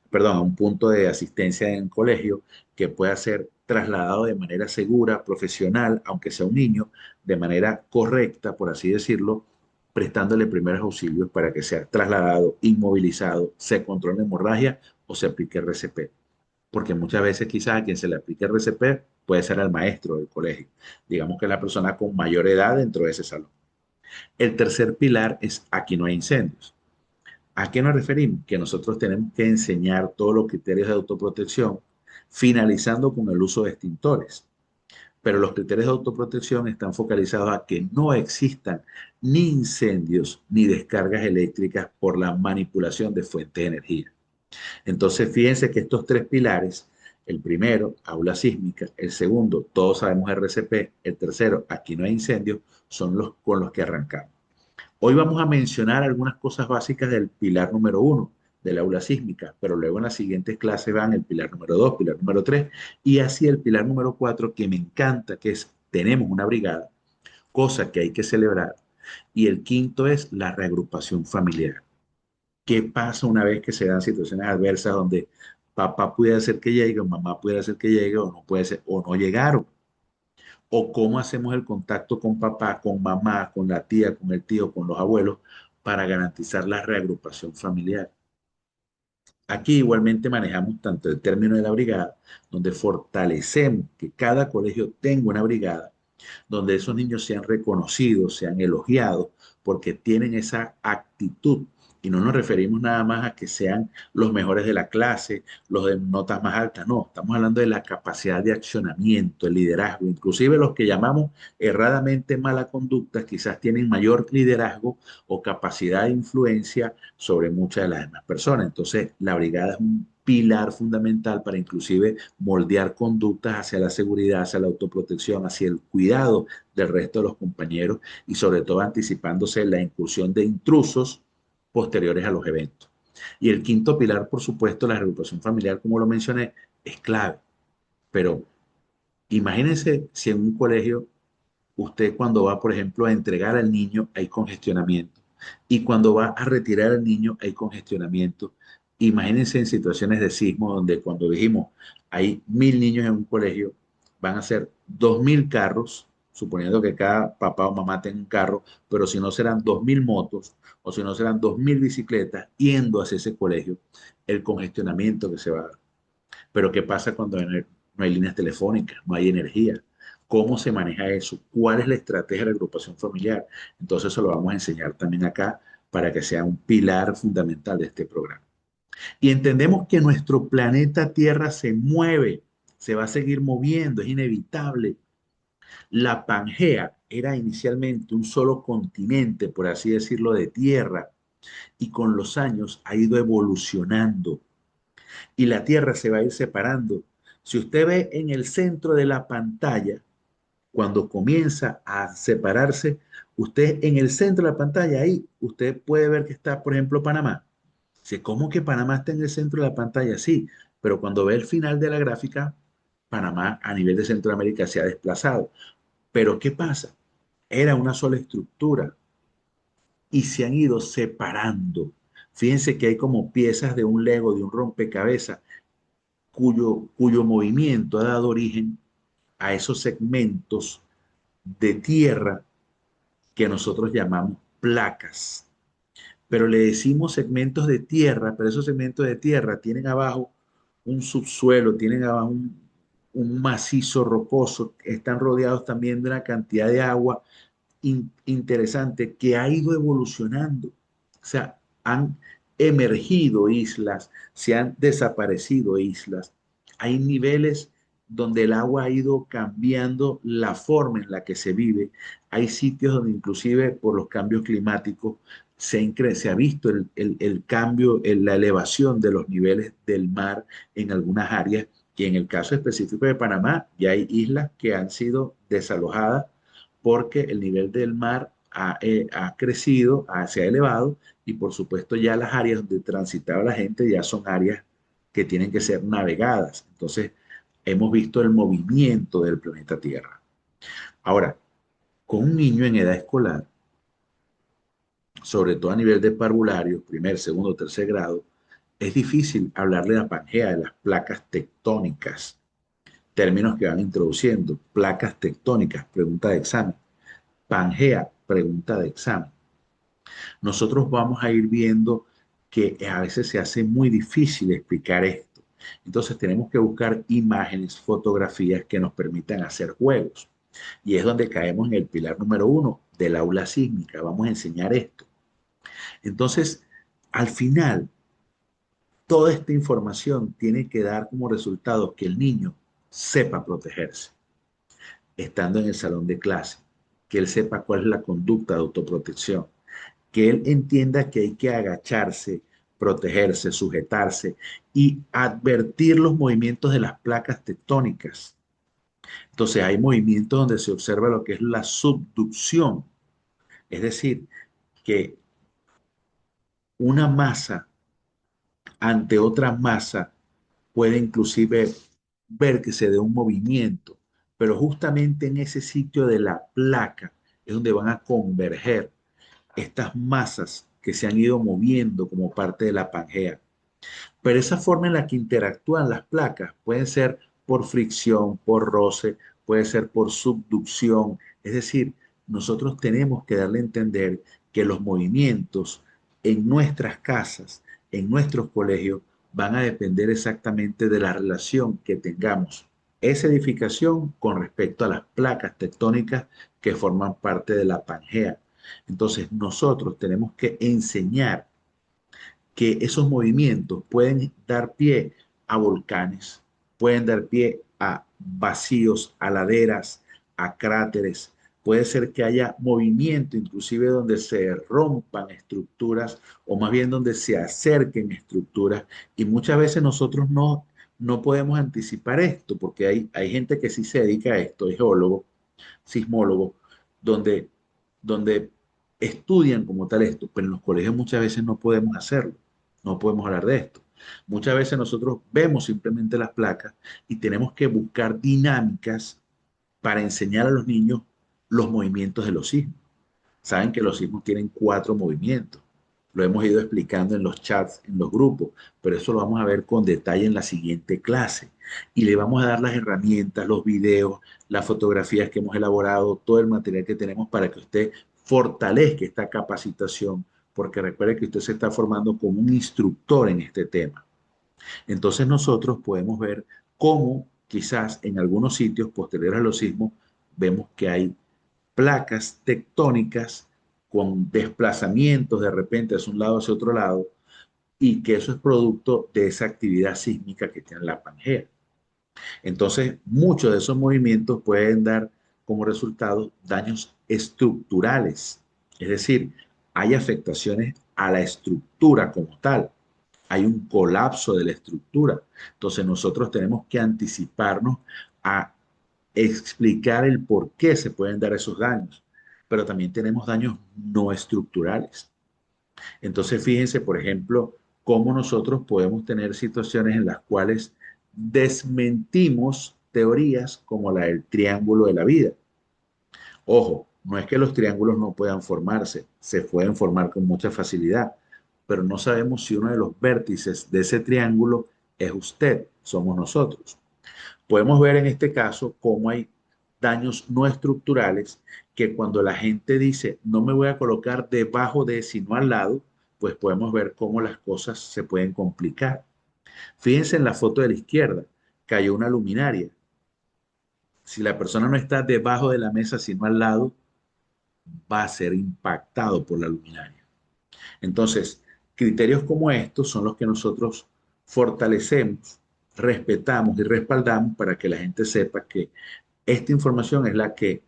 perdón, a un punto de asistencia en colegio, que pueda ser trasladado de manera segura, profesional, aunque sea un niño, de manera correcta, por así decirlo, prestándole primeros auxilios para que sea trasladado, inmovilizado, se controle la hemorragia o se aplique RCP. Porque muchas veces quizás a quien se le aplique RCP puede ser al maestro del colegio, digamos que es la persona con mayor edad dentro de ese salón. El tercer pilar es aquí no hay incendios. ¿A qué nos referimos? Que nosotros tenemos que enseñar todos los criterios de autoprotección, finalizando con el uso de extintores. Pero los criterios de autoprotección están focalizados a que no existan ni incendios ni descargas eléctricas por la manipulación de fuentes de energía. Entonces, fíjense que estos 3 pilares, el primero, aula sísmica, el segundo, todos sabemos RCP, el tercero, aquí no hay incendios, son los con los que arrancamos. Hoy vamos a mencionar algunas cosas básicas del pilar número 1 del aula sísmica, pero luego en las siguientes clases van el pilar número 2, pilar número 3 y así el pilar número 4 que me encanta, que es tenemos una brigada, cosa que hay que celebrar. Y el quinto es la reagrupación familiar. ¿Qué pasa una vez que se dan situaciones adversas donde papá puede hacer que llegue, o mamá puede hacer que llegue, o no puede ser, o no llegaron? O cómo hacemos el contacto con papá, con mamá, con la tía, con el tío, con los abuelos, para garantizar la reagrupación familiar. Aquí igualmente manejamos tanto el término de la brigada, donde fortalecemos que cada colegio tenga una brigada, donde esos niños sean reconocidos, sean elogiados, porque tienen esa actitud. Y no nos referimos nada más a que sean los mejores de la clase, los de notas más altas, no, estamos hablando de la capacidad de accionamiento, el liderazgo, inclusive los que llamamos erradamente mala conducta, quizás tienen mayor liderazgo o capacidad de influencia sobre muchas de las demás personas. Entonces, la brigada es un pilar fundamental para inclusive moldear conductas hacia la seguridad, hacia la autoprotección, hacia el cuidado del resto de los compañeros y sobre todo anticipándose la incursión de intrusos posteriores a los eventos. Y el quinto pilar, por supuesto, la reagrupación familiar, como lo mencioné, es clave. Pero imagínense si en un colegio usted cuando va, por ejemplo, a entregar al niño hay congestionamiento y cuando va a retirar al niño hay congestionamiento. Imagínense en situaciones de sismo donde cuando dijimos hay 1.000 niños en un colegio, van a ser 2.000 carros, suponiendo que cada papá o mamá tenga un carro, pero si no serán 2.000 motos o si no serán 2.000 bicicletas yendo hacia ese colegio, el congestionamiento que se va a dar. Pero ¿qué pasa cuando no hay líneas telefónicas, no hay energía? ¿Cómo se maneja eso? ¿Cuál es la estrategia de la agrupación familiar? Entonces eso lo vamos a enseñar también acá para que sea un pilar fundamental de este programa. Y entendemos que nuestro planeta Tierra se mueve, se va a seguir moviendo, es inevitable. La Pangea era inicialmente un solo continente, por así decirlo, de tierra, y con los años ha ido evolucionando y la Tierra se va a ir separando. Si usted ve en el centro de la pantalla, cuando comienza a separarse, usted en el centro de la pantalla, ahí usted puede ver que está, por ejemplo, Panamá. Dice, ¿cómo que Panamá está en el centro de la pantalla? Sí, pero cuando ve el final de la gráfica, Panamá a nivel de Centroamérica se ha desplazado. Pero ¿qué pasa? Era una sola estructura y se han ido separando. Fíjense que hay como piezas de un Lego, de un rompecabezas, cuyo movimiento ha dado origen a esos segmentos de tierra que nosotros llamamos placas. Pero le decimos segmentos de tierra, pero esos segmentos de tierra tienen abajo un subsuelo, tienen abajo un macizo rocoso, están rodeados también de una cantidad de agua interesante que ha ido evolucionando. O sea, han emergido islas, se han desaparecido islas. Hay niveles donde el agua ha ido cambiando la forma en la que se vive. Hay sitios donde inclusive por los cambios climáticos se ha visto el cambio, la elevación de los niveles del mar en algunas áreas, y en el caso específico de Panamá ya hay islas que han sido desalojadas porque el nivel del mar ha crecido, se ha elevado, y por supuesto ya las áreas donde transitaba la gente ya son áreas que tienen que ser navegadas. Entonces, hemos visto el movimiento del planeta Tierra. Ahora, con un niño en edad escolar, sobre todo a nivel de parvulario, primer, segundo, tercer grado, es difícil hablarle de la Pangea, de las placas tectónicas, términos que van introduciendo, placas tectónicas, pregunta de examen. Pangea, pregunta de examen. Nosotros vamos a ir viendo que a veces se hace muy difícil explicar esto. Entonces tenemos que buscar imágenes, fotografías que nos permitan hacer juegos. Y es donde caemos en el pilar número uno del aula sísmica. Vamos a enseñar esto. Entonces, al final, toda esta información tiene que dar como resultado que el niño sepa protegerse, estando en el salón de clase, que él sepa cuál es la conducta de autoprotección, que él entienda que hay que agacharse, protegerse, sujetarse y advertir los movimientos de las placas tectónicas. Entonces hay movimientos donde se observa lo que es la subducción, es decir, que una masa ante otra masa puede inclusive ver que se dé un movimiento, pero justamente en ese sitio de la placa es donde van a converger estas masas que se han ido moviendo como parte de la Pangea. Pero esa forma en la que interactúan las placas pueden ser por fricción, por roce, puede ser por subducción. Es decir, nosotros tenemos que darle a entender que los movimientos en nuestras casas, en nuestros colegios, van a depender exactamente de la relación que tengamos esa edificación con respecto a las placas tectónicas que forman parte de la Pangea. Entonces, nosotros tenemos que enseñar que esos movimientos pueden dar pie a volcanes, pueden dar pie a vacíos, a laderas, a cráteres. Puede ser que haya movimiento, inclusive donde se rompan estructuras o más bien donde se acerquen estructuras. Y muchas veces nosotros no podemos anticipar esto porque hay gente que sí se dedica a esto, es geólogo, sismólogo, donde, donde estudian como tal esto, pero en los colegios muchas veces no podemos hacerlo, no podemos hablar de esto. Muchas veces nosotros vemos simplemente las placas y tenemos que buscar dinámicas para enseñar a los niños los movimientos de los sismos. Saben que los sismos tienen cuatro movimientos. Lo hemos ido explicando en los chats, en los grupos, pero eso lo vamos a ver con detalle en la siguiente clase. Y le vamos a dar las herramientas, los videos, las fotografías que hemos elaborado, todo el material que tenemos para que usted fortalezca esta capacitación, porque recuerde que usted se está formando como un instructor en este tema. Entonces nosotros podemos ver cómo quizás en algunos sitios posteriores a los sismos vemos que hay placas tectónicas con desplazamientos de repente hacia un lado hacia otro lado, y que eso es producto de esa actividad sísmica que tiene la Pangea. Entonces, muchos de esos movimientos pueden dar como resultado daños estructurales, es decir, hay afectaciones a la estructura como tal, hay un colapso de la estructura. Entonces, nosotros tenemos que anticiparnos a explicar el por qué se pueden dar esos daños, pero también tenemos daños no estructurales. Entonces, fíjense, por ejemplo, cómo nosotros podemos tener situaciones en las cuales desmentimos teorías como la del triángulo de la vida. Ojo, no es que los triángulos no puedan formarse, se pueden formar con mucha facilidad, pero no sabemos si uno de los vértices de ese triángulo es usted, somos nosotros. Podemos ver en este caso cómo hay daños no estructurales que cuando la gente dice no me voy a colocar debajo de, sino al lado, pues podemos ver cómo las cosas se pueden complicar. Fíjense en la foto de la izquierda, cayó una luminaria. Si la persona no está debajo de la mesa, sino al lado, va a ser impactado por la luminaria. Entonces, criterios como estos son los que nosotros fortalecemos, respetamos y respaldamos para que la gente sepa que esta información es la que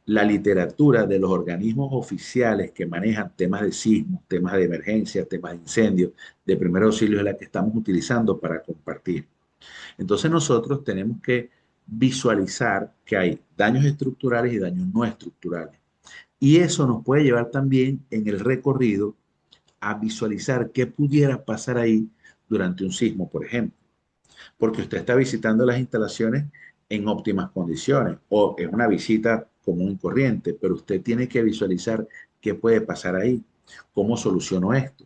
la literatura de los organismos oficiales que manejan temas de sismos, temas de emergencia, temas de incendios, de primer auxilio es la que estamos utilizando para compartir. Entonces nosotros tenemos que visualizar que hay daños estructurales y daños no estructurales. Y eso nos puede llevar también en el recorrido a visualizar qué pudiera pasar ahí durante un sismo, por ejemplo, porque usted está visitando las instalaciones en óptimas condiciones o es una visita común y corriente, pero usted tiene que visualizar qué puede pasar ahí, cómo soluciono esto.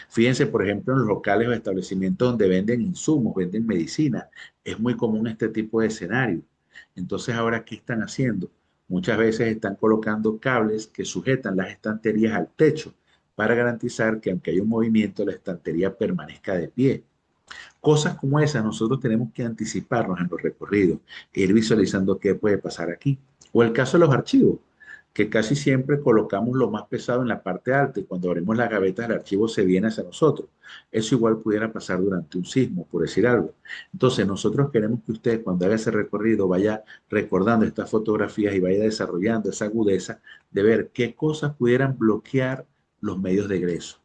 Fíjense, por ejemplo, en los locales o establecimientos donde venden insumos, venden medicina, es muy común este tipo de escenario. Entonces, ahora, ¿qué están haciendo? Muchas veces están colocando cables que sujetan las estanterías al techo para garantizar que aunque haya un movimiento, la estantería permanezca de pie. Cosas como esas nosotros tenemos que anticiparnos en los recorridos, e ir visualizando qué puede pasar aquí. O el caso de los archivos, que casi siempre colocamos lo más pesado en la parte alta y cuando abrimos las gavetas el archivo se viene hacia nosotros. Eso igual pudiera pasar durante un sismo, por decir algo. Entonces nosotros queremos que usted cuando haga ese recorrido vaya recordando estas fotografías y vaya desarrollando esa agudeza de ver qué cosas pudieran bloquear los medios de egreso,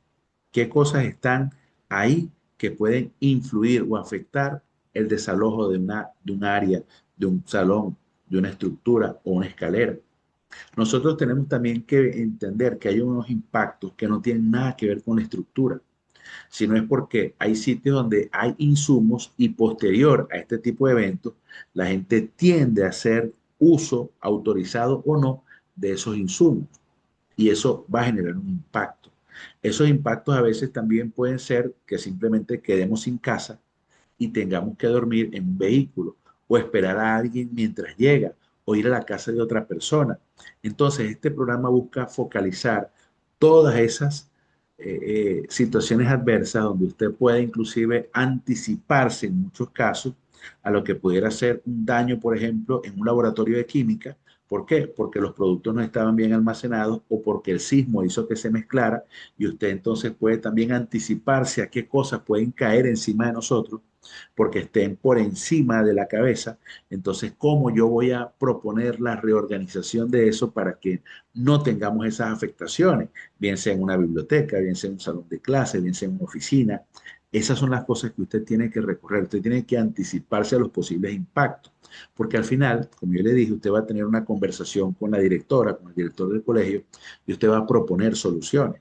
qué cosas están ahí que pueden influir o afectar el desalojo de un área, de un salón, de una estructura o una escalera. Nosotros tenemos también que entender que hay unos impactos que no tienen nada que ver con la estructura, sino es porque hay sitios donde hay insumos y posterior a este tipo de eventos, la gente tiende a hacer uso autorizado o no de esos insumos y eso va a generar un impacto. Esos impactos a veces también pueden ser que simplemente quedemos sin casa y tengamos que dormir en un vehículo o esperar a alguien mientras llega o ir a la casa de otra persona. Entonces, este programa busca focalizar todas esas situaciones adversas donde usted puede inclusive anticiparse en muchos casos a lo que pudiera ser un daño, por ejemplo, en un laboratorio de química. ¿Por qué? Porque los productos no estaban bien almacenados o porque el sismo hizo que se mezclara y usted entonces puede también anticiparse a qué cosas pueden caer encima de nosotros porque estén por encima de la cabeza. Entonces, ¿cómo yo voy a proponer la reorganización de eso para que no tengamos esas afectaciones? Bien sea en una biblioteca, bien sea en un salón de clase, bien sea en una oficina. Esas son las cosas que usted tiene que recorrer. Usted tiene que anticiparse a los posibles impactos. Porque al final, como yo le dije, usted va a tener una conversación con la directora, con el director del colegio, y usted va a proponer soluciones.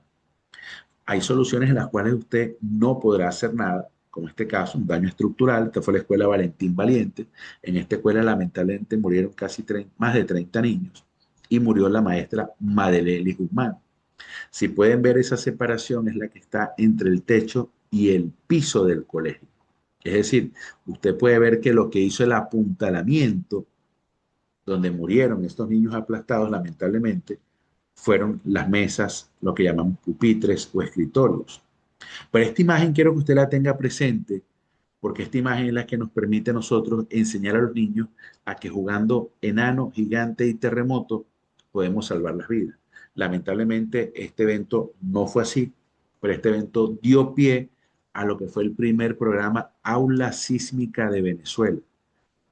Hay soluciones en las cuales usted no podrá hacer nada, como este caso, un daño estructural. Esta fue la escuela Valentín Valiente. En esta escuela lamentablemente murieron casi más de 30 niños y murió la maestra Madeleli Guzmán. Si pueden ver esa separación es la que está entre el techo y el piso del colegio. Es decir, usted puede ver que lo que hizo el apuntalamiento, donde murieron estos niños aplastados lamentablemente, fueron las mesas, lo que llamamos pupitres o escritorios. Pero esta imagen quiero que usted la tenga presente porque esta imagen es la que nos permite a nosotros enseñar a los niños a que jugando enano, gigante y terremoto podemos salvar las vidas. Lamentablemente, este evento no fue así, pero este evento dio pie a lo que fue el primer programa Aula Sísmica de Venezuela,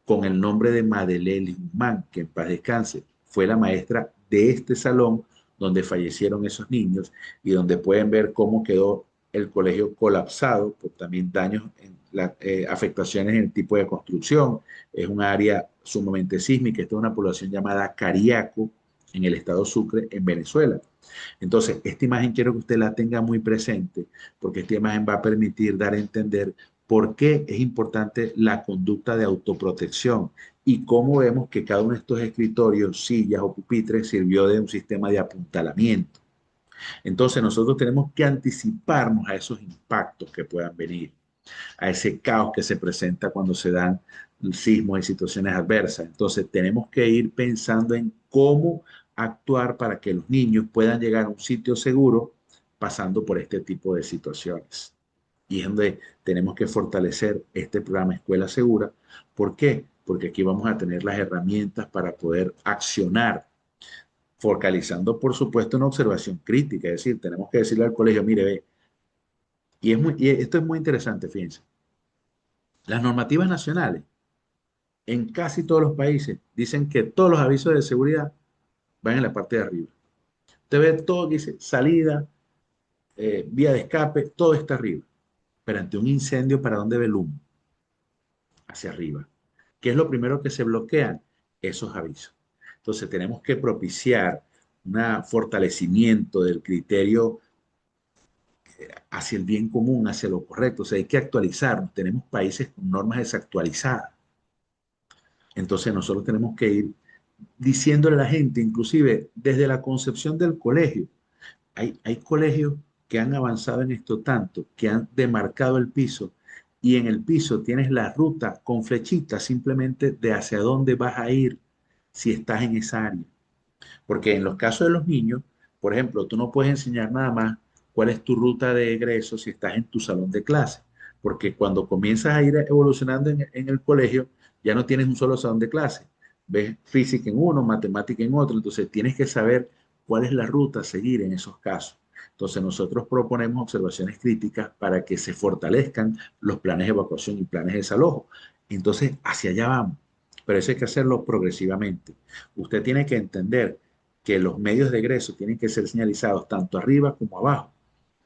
con el nombre de Madeleine Guzmán, que en paz descanse, fue la maestra de este salón donde fallecieron esos niños y donde pueden ver cómo quedó el colegio colapsado por también daños, afectaciones en el tipo de construcción. Es un área sumamente sísmica. Esta es una población llamada Cariaco en el estado Sucre, en Venezuela. Entonces, esta imagen quiero que usted la tenga muy presente, porque esta imagen va a permitir dar a entender por qué es importante la conducta de autoprotección y cómo vemos que cada uno de estos escritorios, sillas o pupitres sirvió de un sistema de apuntalamiento. Entonces, nosotros tenemos que anticiparnos a esos impactos que puedan venir, a ese caos que se presenta cuando se dan sismos y situaciones adversas. Entonces, tenemos que ir pensando en cómo actuar para que los niños puedan llegar a un sitio seguro pasando por este tipo de situaciones. Y es donde tenemos que fortalecer este programa Escuela Segura. ¿Por qué? Porque aquí vamos a tener las herramientas para poder accionar, focalizando, por supuesto, una observación crítica. Es decir, tenemos que decirle al colegio, mire, ve, y esto es muy interesante, fíjense. Las normativas nacionales en casi todos los países dicen que todos los avisos de seguridad van en la parte de arriba. Usted ve todo que dice salida, vía de escape, todo está arriba. Pero ante un incendio, ¿para dónde ve el humo? Hacia arriba. ¿Qué es lo primero que se bloquean? Esos avisos. Entonces tenemos que propiciar un fortalecimiento del criterio hacia el bien común, hacia lo correcto. O sea, hay que actualizarnos. Tenemos países con normas desactualizadas. Entonces nosotros tenemos que ir diciéndole a la gente, inclusive desde la concepción del colegio, hay colegios que han avanzado en esto tanto, que han demarcado el piso y en el piso tienes la ruta con flechitas simplemente de hacia dónde vas a ir si estás en esa área. Porque en los casos de los niños, por ejemplo, tú no puedes enseñar nada más cuál es tu ruta de egreso si estás en tu salón de clase. Porque cuando comienzas a ir evolucionando en el colegio, ya no tienes un solo salón de clase. Ves física en uno, matemática en otro. Entonces tienes que saber cuál es la ruta a seguir en esos casos. Entonces nosotros proponemos observaciones críticas para que se fortalezcan los planes de evacuación y planes de desalojo. Entonces hacia allá vamos. Pero eso hay que hacerlo progresivamente. Usted tiene que entender que los medios de egreso tienen que ser señalizados tanto arriba como abajo.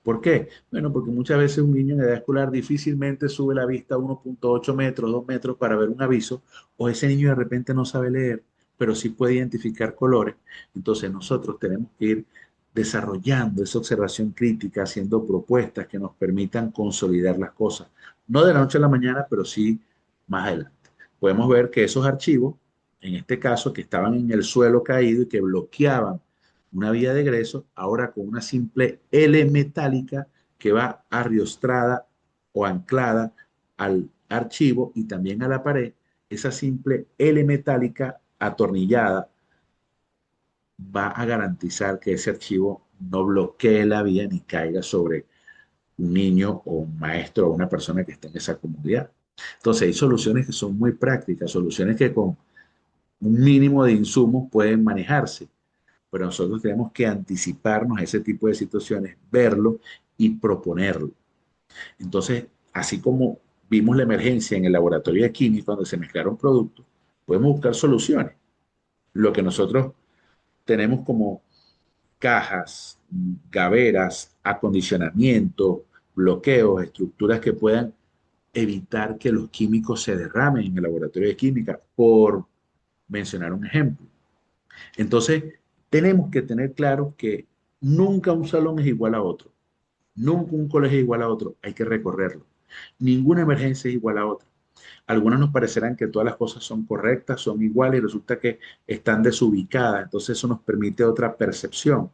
¿Por qué? Bueno, porque muchas veces un niño en edad escolar difícilmente sube la vista a 1,8 metros, 2 metros para ver un aviso, o ese niño de repente no sabe leer, pero sí puede identificar colores. Entonces nosotros tenemos que ir desarrollando esa observación crítica, haciendo propuestas que nos permitan consolidar las cosas. No de la noche a la mañana, pero sí más adelante. Podemos ver que esos archivos, en este caso, que estaban en el suelo caído y que bloqueaban una vía de egreso, ahora con una simple L metálica que va arriostrada o anclada al archivo y también a la pared, esa simple L metálica atornillada va a garantizar que ese archivo no bloquee la vía ni caiga sobre un niño o un maestro o una persona que esté en esa comunidad. Entonces hay soluciones que son muy prácticas, soluciones que con un mínimo de insumos pueden manejarse, pero nosotros tenemos que anticiparnos a ese tipo de situaciones, verlo y proponerlo. Entonces, así como vimos la emergencia en el laboratorio de química cuando se mezclaron productos, podemos buscar soluciones. Lo que nosotros tenemos como cajas, gaveras, acondicionamiento, bloqueos, estructuras que puedan evitar que los químicos se derramen en el laboratorio de química, por mencionar un ejemplo. Entonces, tenemos que tener claro que nunca un salón es igual a otro, nunca un colegio es igual a otro, hay que recorrerlo. Ninguna emergencia es igual a otra. Algunas nos parecerán que todas las cosas son correctas, son iguales y resulta que están desubicadas, entonces eso nos permite otra percepción.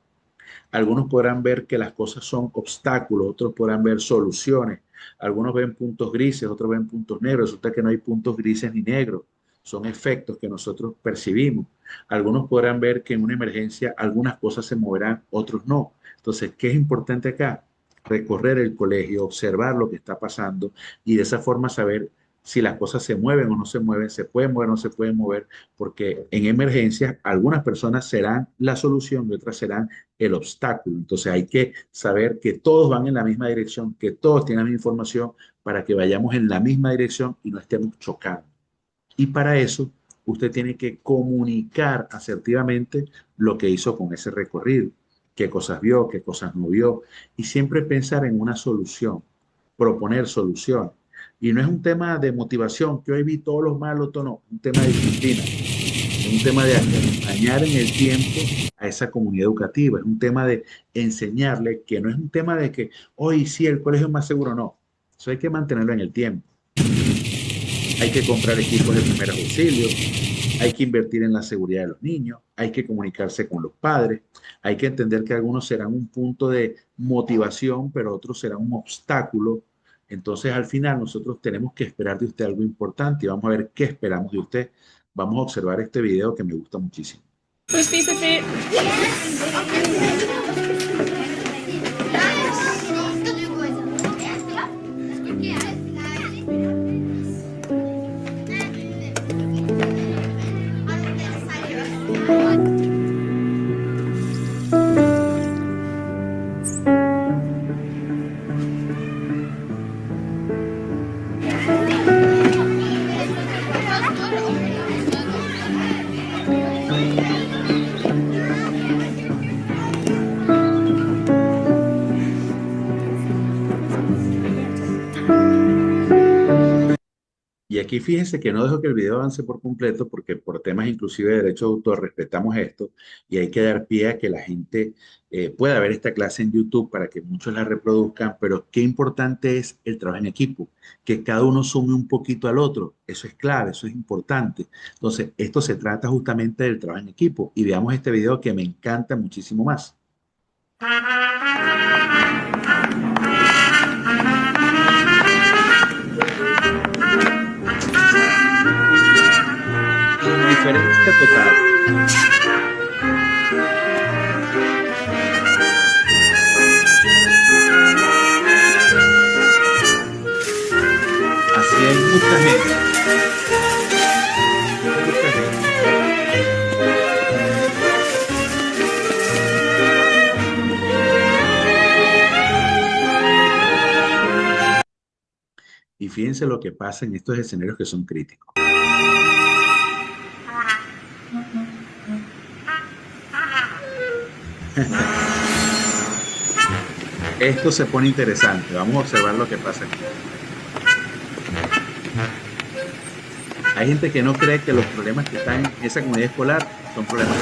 Algunos podrán ver que las cosas son obstáculos, otros podrán ver soluciones. Algunos ven puntos grises, otros ven puntos negros. Resulta que no hay puntos grises ni negros. Son efectos que nosotros percibimos. Algunos podrán ver que en una emergencia algunas cosas se moverán, otros no. Entonces, ¿qué es importante acá? Recorrer el colegio, observar lo que está pasando y de esa forma saber si las cosas se mueven o no se mueven, se pueden mover o no se pueden mover, porque en emergencias algunas personas serán la solución y otras serán el obstáculo. Entonces hay que saber que todos van en la misma dirección, que todos tienen la misma información para que vayamos en la misma dirección y no estemos chocando. Y para eso, usted tiene que comunicar asertivamente lo que hizo con ese recorrido, qué cosas vio, qué cosas no vio, y siempre pensar en una solución, proponer soluciones. Y no es un tema de motivación, que hoy vi todos los malos, todo no, es un tema de disciplina, es un tema de acompañar en el tiempo a esa comunidad educativa, es un tema de enseñarle que no es un tema de que hoy sí el colegio es más seguro, no, eso hay que mantenerlo en el tiempo. Hay que comprar equipos de primeros auxilios, hay que invertir en la seguridad de los niños, hay que comunicarse con los padres, hay que entender que algunos serán un punto de motivación, pero otros serán un obstáculo. Entonces, al final, nosotros tenemos que esperar de usted algo importante y vamos a ver qué esperamos de usted. Vamos a observar este video que me gusta muchísimo. First piece of fruit. Y aquí fíjense que no dejo que el video avance por completo porque por temas inclusive de derecho de autor respetamos esto y hay que dar pie a que la gente pueda ver esta clase en YouTube para que muchos la reproduzcan, pero qué importante es el trabajo en equipo, que cada uno sume un poquito al otro, eso es clave, eso es importante. Entonces, esto se trata justamente del trabajo en equipo y veamos este video que me encanta muchísimo más. Diferencia total. Así hay mucha gente, mucha gente. Y fíjense lo que pasa en estos escenarios que son críticos. Esto se pone interesante. Vamos a observar lo que pasa aquí. Hay gente que no cree que los problemas que están en esa comunidad escolar son problemas.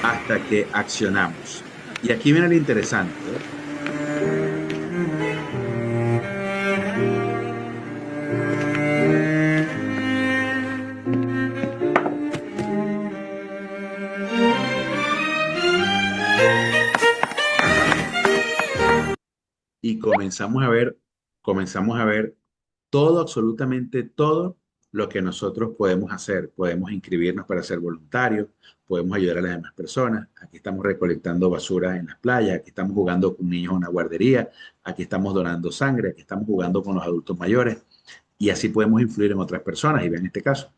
Hasta que accionamos. Y aquí viene lo interesante, ¿eh? Y comenzamos a ver todo, absolutamente todo lo que nosotros podemos hacer. Podemos inscribirnos para ser voluntarios, podemos ayudar a las demás personas. Aquí estamos recolectando basura en las playas, aquí estamos jugando con niños en una guardería, aquí estamos donando sangre, aquí estamos jugando con los adultos mayores y así podemos influir en otras personas. Y vean este caso.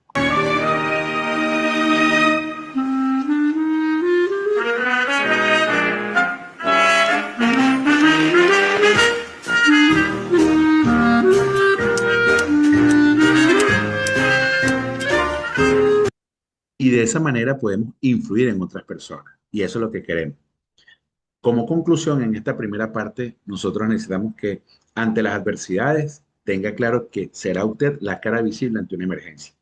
Y de esa manera podemos influir en otras personas. Y eso es lo que queremos. Como conclusión, en esta primera parte, nosotros necesitamos que ante las adversidades tenga claro que será usted la cara visible ante una emergencia.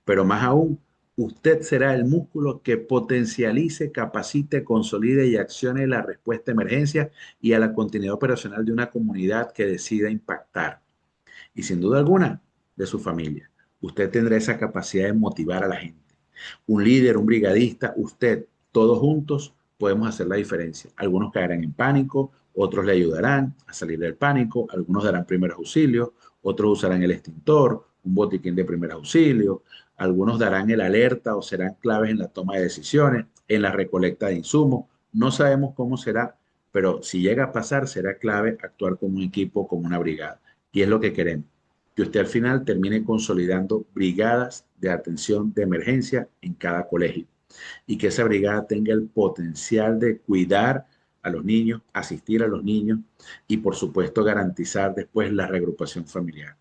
Pero más aún, usted será el músculo que potencialice, capacite, consolide y accione la respuesta a emergencias y a la continuidad operacional de una comunidad que decida impactar. Y sin duda alguna, de su familia. Usted tendrá esa capacidad de motivar a la gente. Un líder, un brigadista, usted, todos juntos podemos hacer la diferencia. Algunos caerán en pánico, otros le ayudarán a salir del pánico, algunos darán primeros auxilios, otros usarán el extintor, un botiquín de primer auxilio, algunos darán el alerta o serán claves en la toma de decisiones, en la recolecta de insumos. No sabemos cómo será, pero si llega a pasar, será clave actuar como un equipo, como una brigada. Y es lo que queremos, que usted al final termine consolidando brigadas de atención de emergencia en cada colegio y que esa brigada tenga el potencial de cuidar a los niños, asistir a los niños y por supuesto garantizar después la reagrupación familiar.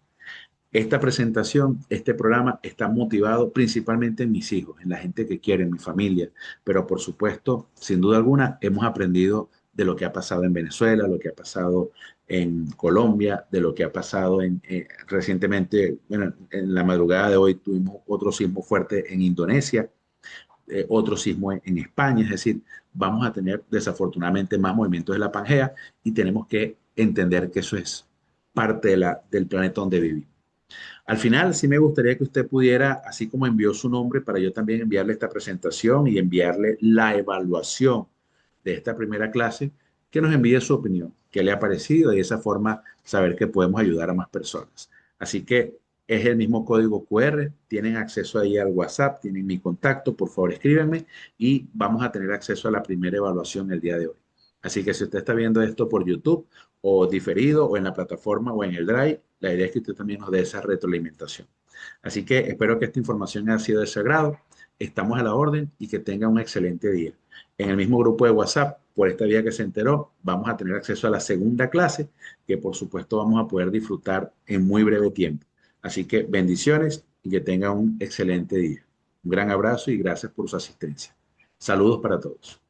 Esta presentación, este programa está motivado principalmente en mis hijos, en la gente que quiere, en mi familia, pero por supuesto, sin duda alguna, hemos aprendido de lo que ha pasado en Venezuela, lo que ha pasado en Colombia, de lo que ha pasado recientemente, bueno, en la madrugada de hoy tuvimos otro sismo fuerte en Indonesia, otro sismo en España, es decir, vamos a tener desafortunadamente más movimientos de la Pangea y tenemos que entender que eso es parte del planeta donde vivimos. Al final, sí me gustaría que usted pudiera, así como envió su nombre, para yo también enviarle esta presentación y enviarle la evaluación de esta primera clase, que nos envíe su opinión, qué le ha parecido y de esa forma saber que podemos ayudar a más personas. Así que es el mismo código QR, tienen acceso ahí al WhatsApp, tienen mi contacto, por favor escríbenme y vamos a tener acceso a la primera evaluación el día de hoy. Así que si usted está viendo esto por YouTube o diferido o en la plataforma o en el Drive, la idea es que usted también nos dé esa retroalimentación. Así que espero que esta información haya sido de su agrado. Estamos a la orden y que tenga un excelente día. En el mismo grupo de WhatsApp, por esta vía que se enteró, vamos a tener acceso a la segunda clase que por supuesto vamos a poder disfrutar en muy breve tiempo. Así que bendiciones y que tenga un excelente día. Un gran abrazo y gracias por su asistencia. Saludos para todos.